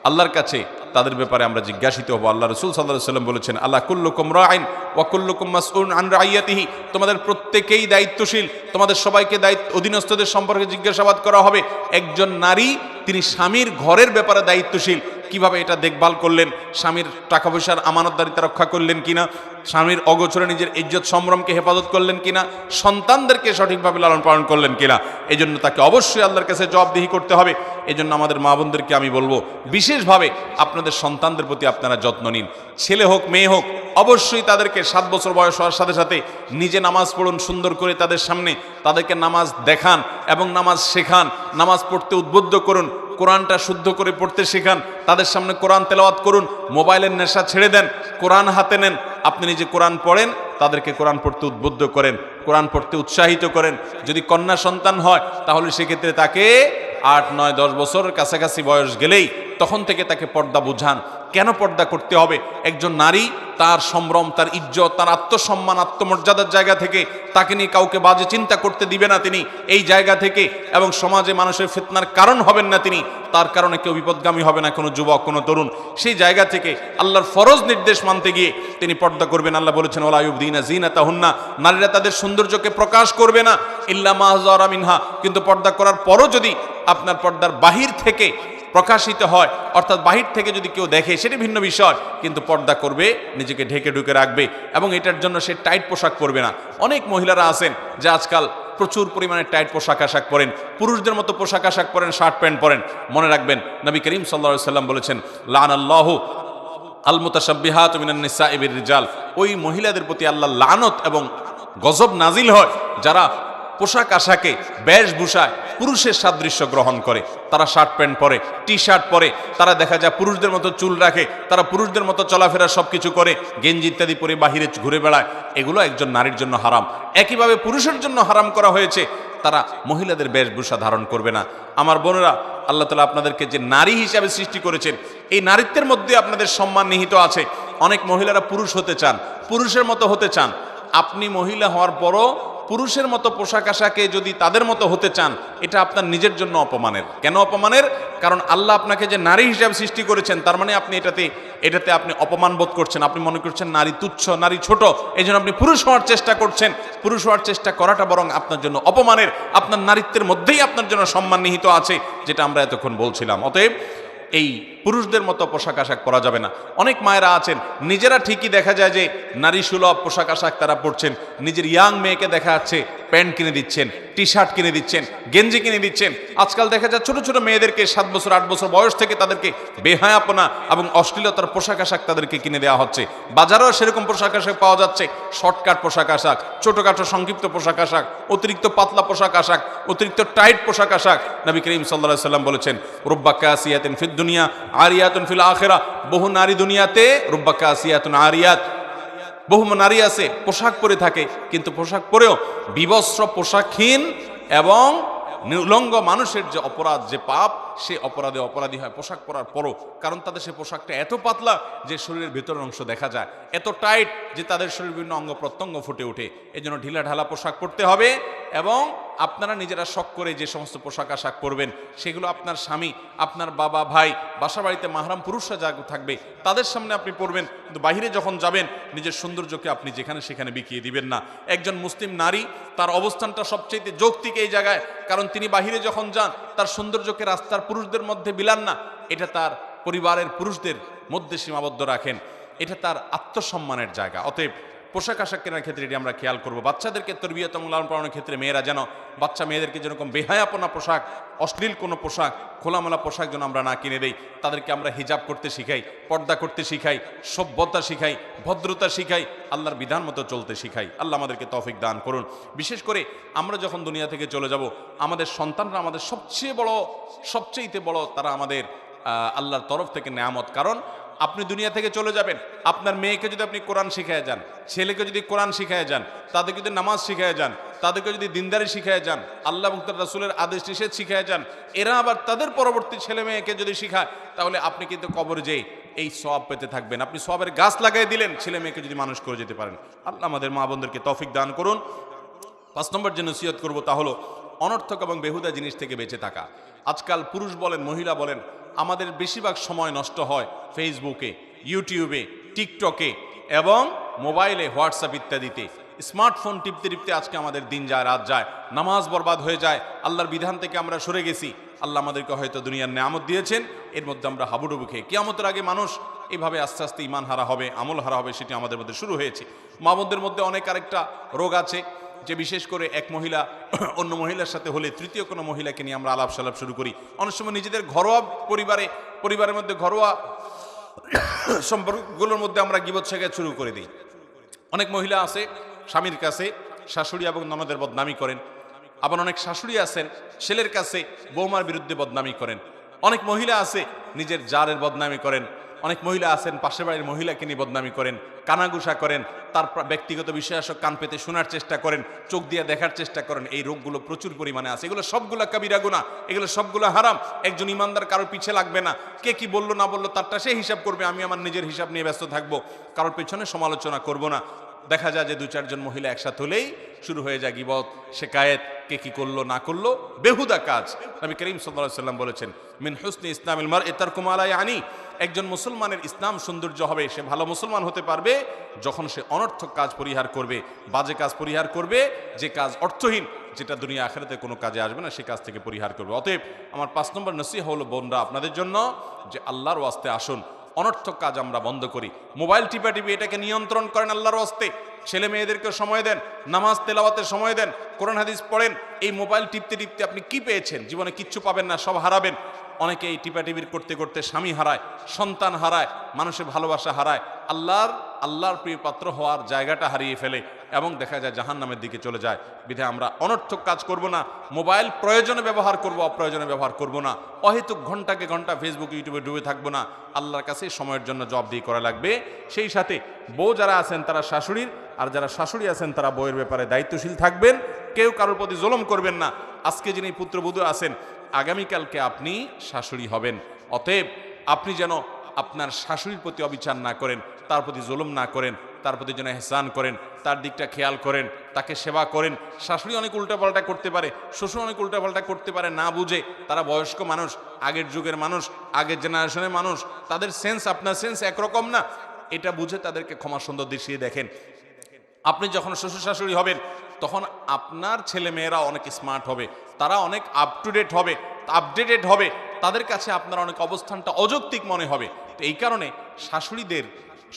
আল্লাহর কাছে তাদের ব্যাপারে আমরা জিজ্ঞাসিত হব। আল্লাহ রাসূল সাল্লাল্লাহু আলাইহি ওয়াসাল্লাম বলেছেন, আল্লাহ কুল্লুকুম রাঈন ওয়া কুল্লুকুম মাসউলুন আন রাইয়াতিহি, তোমাদের প্রত্যেকেই দায়িত্বশীল, তোমাদের সবাইকে অধীনস্থদের সম্পর্কে জিজ্ঞাসাবাদ করা হবে। একজন নারী, তিনি স্বামীর ঘরের ব্যাপারে দায়িত্বশীল, কিভাবে এটা দেখভাল করলেন, স্বামীর টাকা পয়সার আমানতদারিতা রক্ষা করলেন কিনা, স্বামীর অগোচরে নিজের ইজ্জত সম্ভ্রমকে হেফাজত করলেন কিনা, সন্তানদেরকে সঠিকভাবে লালন পালন করলেন কিনা, এই জন্য তাকে অবশ্যই আল্লাহর কাছে জবাবদিহি করতে হবে। এই জন্য আমাদের মা বোনদেরকে আমি বলবো, বিশেষভাবে আপনাদের সন্তানদের প্রতি আপনারা যত্ন নিন। ছেলে হোক মেয়ে হোক, অবশ্যই তাদেরকে 7 বছর বয়স হওয়ার সাথে সাথে নিজে নামাজ পড়ুন, সুন্দর করে তাদের সামনে তাদেরকে নামাজ দেখান এবং নামাজ শেখান, নামাজ পড়তে উদ্বুদ্ধ করুন, কোরআনটা শুদ্ধ করে পড়তে শেখান, তাদের সামনে কোরআন তেলাওয়াত করুন, মোবাইলের নেশা ছেড়ে দেন, কোরআন হাতে নেন, আপনি নিজে কোরআন পড়েন, তাদেরকে কোরআন পড়তে উদ্বুদ্ধ করেন, কোরআন পড়তে উৎসাহিত করেন। যদি কন্যা সন্তান হয় তাহলে সেক্ষেত্রে তাকে 8, 9, 10 বছরের কাছাকাছি বয়স গেলেই তখন থেকে তাকে পর্দা বুঝান। কেন পর্দা করতে হবে? একজন নারী তার সম্ভ্রম, তার ইজ্জত, তার আত্মসম্মান, আত্মমর্যাদার জায়গা থেকে তাকে নিয়ে কাউকে বাজে চিন্তা করতে দিবে না তিনি এই জায়গা থেকে, এবং সমাজে মানুষের ফিতনার কারণ হবেন না তিনি, তার কারণে কেউ বিপদগামী হবে না, কোনো যুবক, কোনো তরুণ। সেই জায়গা থেকে আল্লাহর ফরজ নির্দেশ মানতে গিয়ে তিনি পর্দা করবেন। আল্লাহ বলেছেন, ওয়ালা ইউবদিনা যিনাতাহুন্না, নারীরা তাদের সৌন্দর্যকে প্রকাশ করবে না, ইল্লা মা যারা মিনহা, কিন্তু পর্দা করার পরও যদি আপনার পর্দার বাহির থেকে প্রকাশিত হয়, অর্থাৎ বাহির থেকে যদি কেউ দেখে সেটি ভিন্ন বিষয়, কিন্তু পর্দা করবে, নিজেকে ঢেকে ঢুকে রাখবে এবং এটার জন্য সে টাইট পোশাক পরবে না। অনেক মহিলারা আছেন যে আজকাল প্রচুর পরিমাণে টাইট পোশাক আশাক পরেন, পুরুষদের মতো পোশাক আশাক পরেন, শার্ট প্যান্ট পরেন। মনে রাখবেন, নবী করিম সাল্লাল্লাহু আলাইহি ওয়াসাল্লাম বলেছেন, লানাল্লাহু আল মুতাশাব্বিহাতু মিনান নিসাই বির রিজাল, ওই মহিলাদের প্রতি আল্লাহ লানত এবং গজব নাজিল হয় যারা পোশাক আশাকে বেশভূষায় পুরুষের সাদৃশ্য গ্রহণ করে। তারা শার্ট প্যান্ট পরে, টি শার্ট পরে, তারা দেখা যায় পুরুষদের মতো চুল রাখে, তারা পুরুষদের মতো চলাফেরা সবকিছু করে, গেঞ্জি ইত্যাদি পরে বাহিরে ঘুরে বেড়ায়। এগুলো একজন নারীর জন্য হারাম। একইভাবে পুরুষের জন্য হারাম করা হয়েছে, তারা মহিলাদের বেশভূষা ধারণ করবে না। আমার বোনেরা, আল্লাহ তাআলা আপনাদেরকে যে নারী হিসাবে সৃষ্টি করেছেন, এই নারীত্বের মধ্যে আপনাদের সম্মান নিহিত আছে। অনেক মহিলারা পুরুষ হতে চান, পুরুষের মতো হতে চান। আপনি মহিলা হওয়ার পরও পুরুষের মতো পোশাক আশাকে যদি তাদের মতো হতে চান, এটা আপনার নিজের জন্য অপমানের। কেন অপমানের? কারণ আল্লাহ আপনাকে যে নারী হিসাবে সৃষ্টি করেছেন, তার মানে আপনি এটাতে আপনি অপমান বোধ করছেন। আপনি মনে করছেন নারী তুচ্ছ, নারী ছোট, এই জন্য আপনি পুরুষ হওয়ার চেষ্টা করছেন। পুরুষ হওয়ার চেষ্টা করাটা বরং আপনার জন্য অপমানের। আপনার নারীত্বের মধ্যেই আপনার জন্য সম্মান নিহিত আছে, যেটা আমরা এতক্ষণ বলছিলাম। অতএব এই পুরুষদের মতো পোশাক আশাক পরা যাবে না। অনেক মায়েরা আছেন, নিজেরা ঠিকই দেখা যায় যে নারী সুলভ পোশাক আশাক তারা পরছেন, নিজের ইয়াং মেয়েকে দেখা যাচ্ছে প্যান্ট কিনে দিচ্ছেন, টি শার্ট কিনে দিচ্ছেন, গেঞ্জি কিনে দিচ্ছেন। আজকাল দেখা যায় ছোট ছোট মেয়েদেরকে 7 বছর 8 বছর বয়স থেকে তাদেরকে বেহায়াপনা এবং অশ্লীলতার পোশাক আশাক তাদেরকে কিনে দেওয়া হচ্ছে। বাজারেও সেরকম পোশাক আশাক পাওয়া যাচ্ছে, শর্টকাট পোশাক আশাক, ছোটখাটো সংক্ষিপ্ত পোশাক আশাক, অতিরিক্ত পাতলা পোশাক আশাক, অতিরিক্ত টাইট পোশাক আশাক। নবী করিম সাল্লাল্লাহু আলাইহি সাল্লাম বলেছেন, রুব্বা কাসিয়াতিন ফিদ দুনিয়া আরিয়াতুন ফিল আখিরাহ। বহু নারী দুনিয়াতে, রুব্বা কাসিয়াতুন আরিয়াত, বহু নারী আছে পোশাক পরে থাকে, কিন্তু পোশাক পরেও বিবস্ত্র, পোশাকহীন এবং নিউলঙ্গ মানুষের যে অপরাধ, যে পাপ, সে অপরাধে অপরাধী হয় পোশাক পরার পরও। কারণ তাদের সে পোশাকটা এত পাতলা যে শরীরের ভেতরের অংশ দেখা যায়, এত টাইট যে তাদের শরীর বিভিন্ন অঙ্গ প্রত্যঙ্গ ফুটে ওঠে। এই জন্য ঢিলা ঢালা পোশাক পরতে হবে। এবং আপনারা নিজেরা শখ করে যে সমস্ত পোশাক আশাক পরবেন, সেগুলো আপনার স্বামী, আপনার বাবা, ভাই, বাসা বাড়িতে মাহরাম পুরুষরা যা থাকবে তাদের সামনে আপনি পরবেন, কিন্তু বাহিরে যখন যাবেন নিজের সৌন্দর্যকে আপনি যেখানে সেখানে বিকিয়ে দিবেন না। একজন মুসলিম নারী, তার অবস্থানটা সবচেয়ে যৌক্তিক এই জায়গায়, কারণ তিনি বাহিরে যখন যান তার সৌন্দর্যকে রাস্তার পুরুষদের মধ্যে বিলান না, এটা তার পরিবারের পুরুষদের মধ্যে সীমাবদ্ধ রাখেন, এটা তার আত্মসম্মানের জায়গা। অতএব পোশাক আশাক কেনার ক্ষেত্রে এটি আমরা খেয়াল করবো। বাচ্চাদেরকে তরবিয়ত এবং লালন পালনের ক্ষেত্রে মেয়েরা যেন, বাচ্চা মেয়েদেরকে যেরকম বেহায়াপনা পোশাক, অশ্লীল কোনো পোশাক, খোলামেলা পোশাক যেন আমরা না কিনে দেই। তাদেরকে আমরা হিজাব করতে শিখাই, পর্দা করতে শিখাই, সভ্যতা শিখাই, ভদ্রতা শিখাই, আল্লাহর বিধান মতো চলতে শিখাই। আল্লাহ আমাদেরকে তৌফিক দান করুন। বিশেষ করে আমরা যখন দুনিয়া থেকে চলে যাব, আমাদের সন্তানরা আমাদের সবচেয়ে বড় তারা আমাদের আল্লাহর তরফ থেকে নেয়ামত। কারণ আপনি দুনিয়া থেকে চলে যাবেন, আপনার মেয়েকে যদি আপনি কোরআন শিখায় যান, ছেলেকে যদি কোরআন শিখায় যান, তাদেরকে যদি নামাজ শিখায় যান, তাদেরকে যদি দিনদারি শিখায় যান, আল্লাহ এবং তার রাসূলের আদেশ নিষেধ শিখায় যান, এরা আবার তাদের পরবর্তী ছেলে মেয়েকে যদি শিখায়, তাহলে আপনি কিন্তু কবরে যেয়ে এই সওয়াব পেতে থাকবেন। আপনি সওয়াবের গাছ লাগাই দিলেন, ছেলে মেয়েকে যদি মানুষ করে যেতে পারেন। আল্লাহ আমাদের মা বোনদেরকে তৌফিক দান করুন। 5 নম্বর যে নসিহত করবো তা হলো অনর্থক এবং বেহুদা জিনিস থেকে বেঁচে থাকা। আজকাল পুরুষ বলেন, মহিলা বলেন, আমাদের বেশিরভাগ সময় নষ্ট হয় ফেসবুকে, ইউটিউবে, টিকটকে এবং মোবাইলে, হোয়াটসঅ্যাপ ইত্যাদিতে। স্মার্টফোন টিপতে টিপতে আজকে আমাদের দিন যায়, রাত যায়, নামাজ বরবাদ হয়ে যায়, আল্লাহর বিধান থেকে আমরা সরে গেছি। আল্লাহ আমাদেরকে হয়তো দুনিয়ার নেয়ামত দিয়েছেন, এর মধ্যে আমরা হাবুডুবু খেয়ে কিয়ামতের আগে মানুষ এইভাবে আস্তে আস্তে ইমান হারা হবে, আমল হারা হবে, সেটি আমাদের মধ্যে শুরু হয়েছে। মা বোনদের মধ্যে অনেক আরেকটা রোগ আছে, যে বিশেষ করে এক মহিলা অন্য মহিলার সাথে হলে তৃতীয় কোনো মহিলাকে নিয়ে আমরা আলাপ সালাপ শুরু করি। অনেক সময় নিজেদের ঘরোয়া পরিবারের মধ্যে ঘরোয়া সম্পর্কগুলোর মধ্যে আমরা গীবত শেখায় শুরু করে দিই। অনেক মহিলা আছে স্বামীর কাছে শাশুড়ি এবং ননদের বদনামি করেন, আবার অনেক শাশুড়ি আছেন ছেলের কাছে বৌমার বিরুদ্ধে বদনামি করেন। অনেক মহিলা আছে নিজের জারের বদনামি করেন, অনেক মহিলা আছেন পাশের বাড়ির মহিলাকে নিয়ে বদনামি করেন, কানাঘুষা করেন, তার ব্যক্তিগত বিষয় কান পেতে শোনার চেষ্টা করেন, চোখ দিয়ে দেখার চেষ্টা করেন। এই রোগগুলো প্রচুর পরিমাণে আছে। এগুলো সবগুলো কাবিরা গুনাহ, এগুলো সবগুলো হারাম। একজন ইমানদার কারোর পিছে লাগবে না। কে কি বললো না বললো তারটা সে হিসাব করবে, আমি আমার নিজের হিসাব নিয়ে ব্যস্ত থাকবো, কারোর পেছনে সমালোচনা করব না। দেখা যায় যে 2-4 জন মহিলা একসাথে হলেই শুরু হয়ে যায় গীবত, শিকায়েত, কে কি করলো না করলো, বেহুদা কাজ। নবী করিম সাল্লাল্লাহু আলাইহি ওয়াসাল্লাম বলেছেন, মিন হুসনি ইসলামিল মারই তারকু মা লা ইয়ানি। একজন মুসলমানের ইসলাম সৌন্দর্য হবে, সে ভালো মুসলমান হতে পারবে যখন সে অনর্থক কাজ পরিহার করবে, বাজে কাজ পরিহার করবে, যে কাজ অর্থহীন, যেটা দুনিয়া আখিরাতে কোনো কাজে আসবে না, সে কাজ থেকে পরিহার করবে। অতএব আমার 5 নম্বর নসিহত হলো বোনরা আপনাদের জন্য, যে আল্লাহর ওয়াস্তে আসুন, অনর্থক কাজ আমরা বন্ধ করি। মোবাইল টিপি এটাকে নিয়ন্ত্রণ করেন আল্লাহর ওয়াস্তে। ছেলে মেয়েদেরকে সময় দেন, নামাজ তেলাওয়াতের সময় দেন, কোরআন হাদিস পড়েন। এই মোবাইল টিপতে টিপতে আপনি কি পেয়েছেন? জীবনে কিচ্ছু পাবেন না, সব হারাবেন। অনেকে এই টিপাটিপির করতে করতে স্বামী হারায়, সন্তান হারায়, মানুষের ভালোবাসা হারায়, আল্লাহর আল্লাহর প্রিয় পাত্র হওয়ার জায়গাটা হারিয়ে ফেলে এবং দেখা যায় জাহান্নামের দিকে চলে যায়। বিধায় আমরা অনর্থক কাজ করব না, মোবাইল প্রয়োজনে ব্যবহার করব, অপ্রয়োজনে ব্যবহার করব না, অহেতুক ঘন্টাকে ঘন্টা ফেসবুক ইউটিউবে ডুবে থাকবো না। আল্লাহর কাছে সময়ের জন্য জবাবদিহি করা লাগবে। সেই সাথে বউ যারা আছেন তারা শাশুড়ির, আর যারা শাশুড়ি আছেন তারা বউয়ের ব্যাপারে দায়িত্বশীল থাকবেন। কেউ কারোর প্রতি জুলুম করবেন না। আজকে যিনি পুত্রবধূ আছেন, আগামীকালকে আপনি শাশুড়ি হবেন। অতএব আপনি যেন আপনার শাশুড়ির প্রতি অবিচার না করেন, তার প্রতি জুলুম না করেন, তার প্রতি যেন ইহসান করেন, তার দিকটা খেয়াল করেন, তাকে সেবা করেন। শাশুড়ি অনেক উল্টাপাল্টা করতে পারে, শ্বশুর অনেক উল্টাপাল্টা করতে পারে না বুঝে। তারা বয়স্ক মানুষ, আগের যুগের মানুষ, আগের জেনারেশনের মানুষ, তাদের সেন্স আপনার সেন্স একরকম না। এটা বুঝে তাদেরকে ক্ষমা সুন্দর দৃষ্টিতে দেখেন। আপনি যখন শ্বশুর শাশুড়ি হবেন তখন আপনার ছেলে মেয়েরা অনেক স্মার্ট হবে, তারা অনেক আপ টু ডেট হবে, আপডেটেড হবে। তাদের কাছে আপনার অনেক অবস্থানটা অযৌক্তিক মনে হবে। তো এই কারণে শাশুড়িদের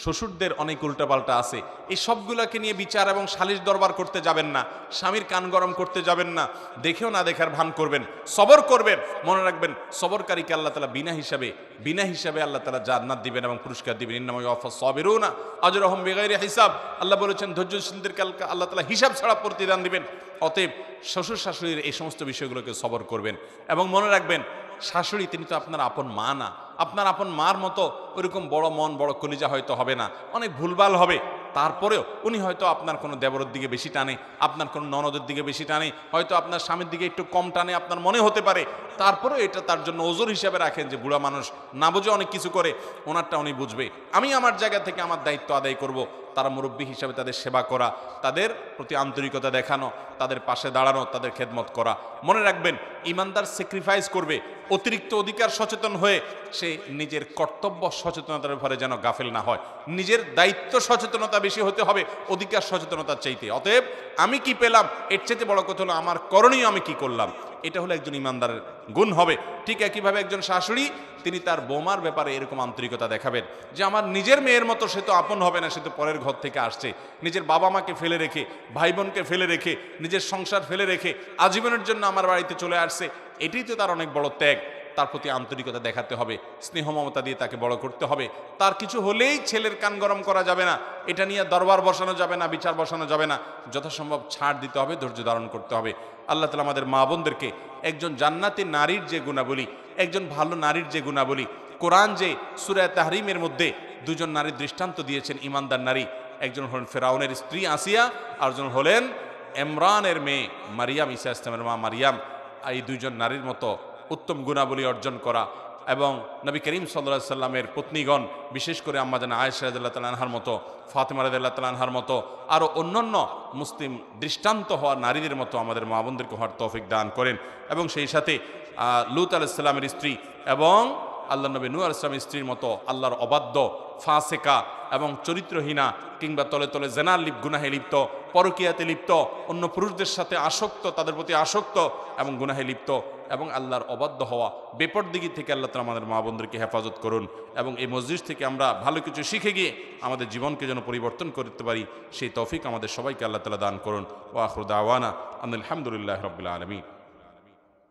শ্বশুরদের অনেক উল্টাপাল্টা আছে। এই সবগুলোকে নিয়ে বিচার এবং সালিশ দরবার করতে যাবেন না, স্বামীর কান গরম করতে যাবেন না, দেখেও না দেখার ভান করবেন, সবর করবেন। মনে রাখবেন সবরকারীকে আল্লাহ তাআলা বিনা হিসাবে আল্লাহ তাআলা জান্নাত দিবেন এবং পুরস্কার দিবেন। ইন্নামা ইউওয়াফাস সাবিরুনা আজরাহুম বিগাইরি হিসাব। আল্লাহ বলেছেন ধৈর্যশীলদেরকে আল্লাহ তাআলা হিসাব ছাড়া প্রতিদান দিবেন। অতএব শ্বশুর শাশুড়ির এই সমস্ত বিষয়গুলোকে সবর করবেন এবং মনে রাখবেন শাশুড়ি তিনি তো আপনার আপন মা না। আপনার আপন মার মতো ওইরকম বড় মন বড় কলিজা হয়তো হবে না, অনেক ভুলভাল হবে। তারপরেও উনি হয়তো আপনার কোনো দেবরের দিকে বেশি টানে, আপনার কোনো ননদের দিকে বেশি টানে, হয়তো আপনার স্বামীর দিকে একটু কম টানে, আপনার মনে হতে পারে। তারপরেও এটা তার জন্য ওজোর হিসাবে রাখেন যে বুড়া মানুষ না বুঝে অনেক কিছু করে, ওনারটা উনি বুঝবে। আমি আমার জায়গা থেকে আমার দায়িত্ব আদায় করব। তারা মুরব্বী হিসাবে তাদের সেবা করা, তাদের প্রতি আন্তরিকতা দেখানো, তাদের পাশে দাঁড়ানো, তাদের খেদমত করা। মনে রাখবেন ইমানদার স্যাক্রিফাইস করবে, অতিরিক্ত অধিকার সচেতন হয়ে সে নিজের কর্তব্য সচেতনতার ব্যাপারে যেন গাফেল না হয়। নিজের দায়িত্ব সচেতনতা বেশি হতে হবে অধিকার সচেতনতার চাইতে। অতএব আমি কি পেলাম এর চাইতে বড় কথা হলো আমার করণীয় আমি কি করলাম। এটা হলো একজন ইমানদারের গুণ হবে। ঠিক একইভাবে একজন শাশুড়ি তিনি তার বৌমার ব্যাপারে এরকম আন্তরিকতা দেখাবেন যে আমার নিজের মেয়ের মতো সে তো আপন হবে না, সে তো পরের ঘর থেকে আসছে। নিজের বাবা মাকে ফেলে রেখে, ভাই বোনকে ফেলে রেখে, নিজের সংসার ফেলে রেখে আজীবনের জন্য আমার বাড়িতে চলে আসছে। এটাই তো তার অনেক বড় ত্যাগ। তার প্রতি আন্তরিকতা দেখাতে হবে, স্নেহ মমতা দিয়ে তাকে বড় করতে হবে। তার কিছু হলেই ছেলের কান গরম করা যাবে না, এটা নিয়ে দরবার বসানো যাবে না, বিচার বসানো যাবে না। যথাসম্ভব ছাড় দিতে হবে, ধৈর্য ধারণ করতে হবে। আল্লাহ তাআলা আমাদের মা বোনদেরকে একজন জান্নাতি নারীর যে গুণাবলী, একজন ভালো নারীর যে গুণাবলী, কোরআন যে সূরা তাহরিমের মধ্যে দুজন নারীর দৃষ্টান্ত দিয়েছেন, ইমানদার নারী, একজন হলেন ফেরাউনের স্ত্রী আসিয়া, আর একজন হলেন ইমরানের মেয়ে মারিয়াম, ঈসা ইসলামের মা মারিয়াম। এই দুইজন নারীর মতো উত্তম গুণাবলী অর্জন করা এবং নবী করিম সাল্লাল্লাহু আলাইহি সাল্লামের পত্নীগণ, বিশেষ করে আম্মা জান আয়েশা রাদিয়াল্লাহু তাআলা আনহার মতো, ফাতিমা রাদিয়াল্লাহু তাআলা আনহার মতো, আরও অন্যান্য মুসলিম দৃষ্টান্ত হওয়া নারীদের মতো আমাদের মা বোনদেরকে হওয়ার তৌফিক দান করেন। এবং সেই সাথে লূত আলাইহিস সালামের স্ত্রী এবং আল্লাহ নবী নূহ আলাইহিস সালামের স্ত্রীর মতো আল্লাহর অবাধ্য, ফাসেকা এবং চরিত্রহীনা কিংবা তলে তলে জেনার গুনাহে লিপ্ত, পরকীয়াতে লিপ্ত, অন্য পুরুষদের সাথে আসক্ত, তাদের প্রতি আসক্ত এবং গুনাহে লিপ্ত এবং আল্লাহর অবাধ্য হওয়া বেপরদিগি থেকে আল্লাহ তাআলা আমাদের মা বোনদেরকে হেফাজত করুন। এবং এই মজলিস থেকে আমরা ভালো কিছু শিখে গিয়ে আমাদের জীবনকে যেন পরিবর্তন করতে পারি, সেই তৌফিক আমাদের সবাইকে আল্লাহ তাআলা দান করুন। ওয়া আখিরু দাওয়ানা আলহামদুলিল্লাহি রাব্বিল আলামিন।